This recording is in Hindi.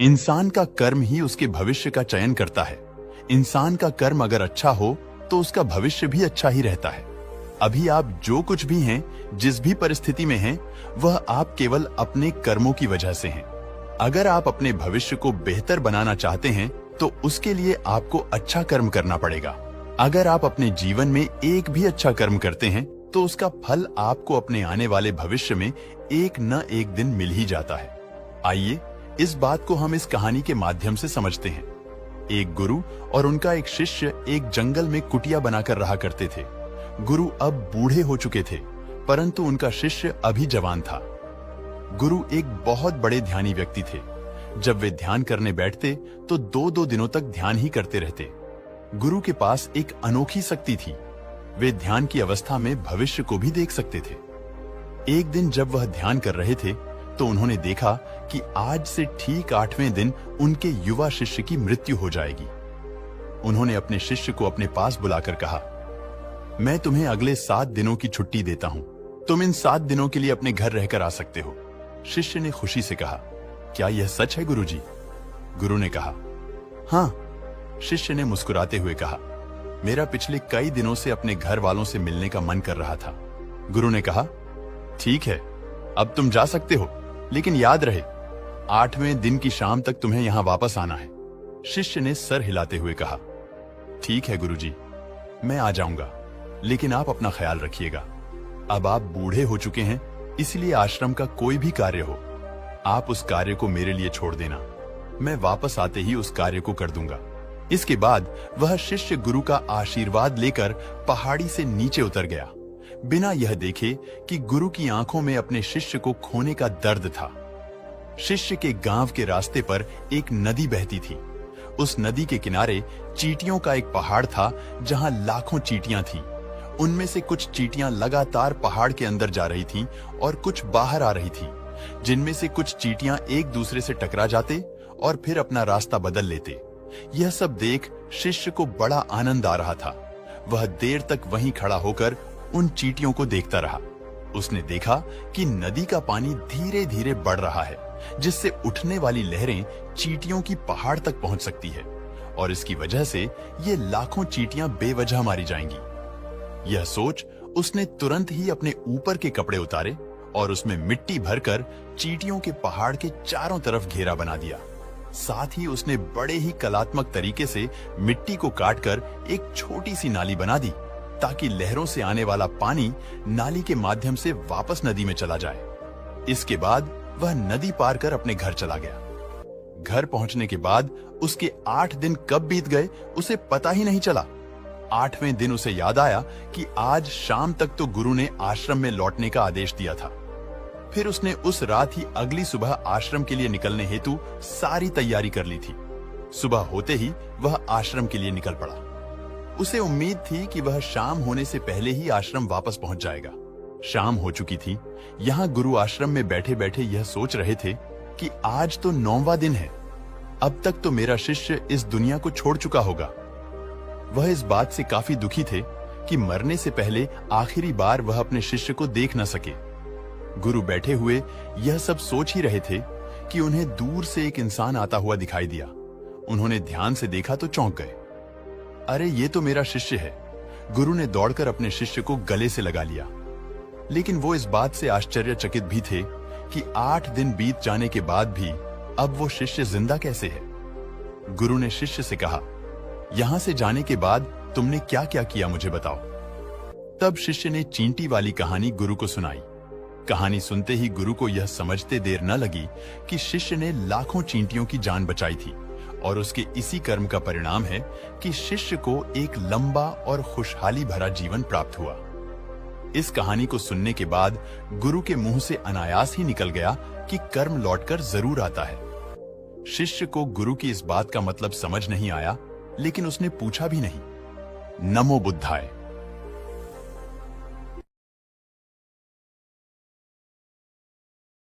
इंसान का कर्म ही उसके भविष्य का चयन करता है। इंसान का कर्म अगर अच्छा हो तो उसका भविष्य भी अच्छा ही रहता है। अभी आप जो कुछ भी हैं, जिस भी परिस्थिति में हैं, वह आप केवल अपने कर्मों की वजह से हैं। अगर आप अपने भविष्य को बेहतर बनाना चाहते हैं तो उसके लिए आपको अच्छा कर्म करना पड़ेगा। अगर आप अपने जीवन में एक भी अच्छा कर्म करते हैं तो उसका फल आपको अपने आने वाले भविष्य में एक न एक दिन मिल ही जाता है। आइए इस बात को हम इस कहानी के माध्यम से समझते हैं। एक गुरु और उनका एक शिष्य एक जंगल में कुटिया बनाकर रहा करते थे। गुरु अब बूढ़े हो चुके थे, परंतु उनका शिष्य अभी जवान था। गुरु एक बहुत बड़े ध्यानी व्यक्ति थे। जब वे ध्यान करने बैठते तो दो दो दिनों तक ध्यान ही करते रहते। गुरु के पास एक अनोखी शक्ति थी। वे ध्यान की अवस्था में भविष्य को भी देख सकते थे। एक दिन जब वह ध्यान कर रहे थे तो उन्होंने देखा कि आज से ठीक 8वें दिन उनके युवा शिष्य की मृत्यु हो जाएगी। उन्होंने अपने शिष्य को अपने पास बुलाकर कहा, मैं तुम्हें अगले 7 दिनों की छुट्टी देता हूं। तुम इन 7 दिनों के लिए अपने घर रहकर आ सकते हो। शिष्य ने खुशी से कहा, क्या यह सच है गुरुजी? गुरु ने कहा, हाँ। शिष्य ने मुस्कुराते हुए कहा, मेरा पिछले कई दिनों से अपने घर वालों से मिलने का मन कर रहा था। गुरु ने कहा, ठीक है, अब तुम जा सकते हो, लेकिन याद रहे 8वें दिन की शाम तक तुम्हें यहां वापस आना है। शिष्य ने सर हिलाते हुए कहा, ठीक है गुरुजी, मैं आ जाऊंगा, लेकिन आप अपना ख्याल रखिएगा। अब आप बूढ़े हो चुके हैं, इसलिए आश्रम का कोई भी कार्य हो, आप उस कार्य को मेरे लिए छोड़ देना। मैं वापस आते ही उस कार्य को कर दूंगा। इसके बाद वह शिष्य गुरु का आशीर्वाद लेकर पहाड़ी से नीचे उतर गया, बिना यह देखे कि गुरु की आंखों में अपने शिष्य को खोने का दर्द था। शिष्य के गांव के रास्ते पर एक नदी बहती थी। उस नदी के किनारे चींटियों का एक पहाड़ था, जहां लाखों चींटियां थीं। उनमें से कुछ चींटियां लगातार पहाड़ के अंदर जा रही थीं और कुछ बाहर आ रही थीं, जिनमें से कुछ चींटियां एक दूसरे से टकरा जाते और फिर अपना रास्ता बदल लेते। यह सब देख शिष्य को बड़ा आनंद आ रहा था। वह देर तक वहीं खड़ा होकर उन चींटियों को देखता रहा। उसने देखा कि नदी का पानी धीरे धीरे बढ़ रहा है, जिससे उठने वाली लहरें चींटियों की पहाड़ तक पहुंच सकती है, और इसकी वजह से ये लाखों चींटियां बेवजह मारी जाएंगी। यह सोच उसने तुरंत ही अपने ऊपर के कपड़े उतारे और उसमें मिट्टी भरकर चींटियों के पहाड़ के चारों तरफ घेरा बना दिया। साथ ही उसने बड़े ही कलात्मक तरीके से मिट्टी को काटकर एक छोटी सी नाली बना दी, ताकि लहरों से आने वाला पानी नाली के माध्यम से वापस नदी में चला जाए। इसके बाद वह नदी पार कर अपने घर चला गया। घर पहुंचने के बाद उसके 8 दिन कब बीत गए उसे पता ही नहीं चला। 8वें दिन उसे याद आया कि आज शाम तक तो गुरु ने आश्रम में लौटने का आदेश दिया था। फिर उसने उस रात ही अगली सुबह आश्रम के लिए निकलने हेतु सारी तैयारी कर ली थी। सुबह होते ही वह आश्रम के लिए निकल पड़ा। उसे उम्मीद थी कि वह शाम होने से पहले ही आश्रम वापस पहुंच जाएगा। शाम हो चुकी थी। यहाँ गुरु आश्रम में बैठे बैठे यह सोच रहे थे कि आज तो 9वां दिन है। अब तक तो मेरा शिष्य इस दुनिया को छोड़ चुका होगा। वह इस बात से काफी दुखी थे कि मरने से पहले आखिरी बार वह अपने शिष्य को देख न सके। गुरु बैठे हुए यह सब सोच ही रहे थे कि उन्हें दूर से एक इंसान आता हुआ दिखाई दिया। उन्होंने ध्यान से देखा तो चौंक गए। अरे ये तो मेरा शिष्य है। गुरु ने दौड़कर अपने शिष्य को गले से लगा लिया। लेकिन वो इस बात से आश्चर्यचकित भी थे कि 8 दिन बीत जाने के बाद भी अब वो शिष्य जिंदा कैसे है। गुरु ने शिष्य से कहा, यहां से जाने के बाद तुमने क्या क्या किया मुझे बताओ। तब शिष्य ने चींटी वाली कहानी गुरु को सुनाई। कहानी सुनते ही गुरु को यह समझते देर न लगी कि शिष्य ने लाखों चींटियों की जान बचाई थी, और उसके इसी कर्म का परिणाम है कि शिष्य को एक लंबा और खुशहाली भरा जीवन प्राप्त हुआ। इस कहानी को सुनने के बाद गुरु के मुंह से अनायास ही निकल गया कि कर्म लौटकर जरूर आता है। शिष्य को गुरु की इस बात का मतलब समझ नहीं आया, लेकिन उसने पूछा भी नहीं। नमो बुद्धाय।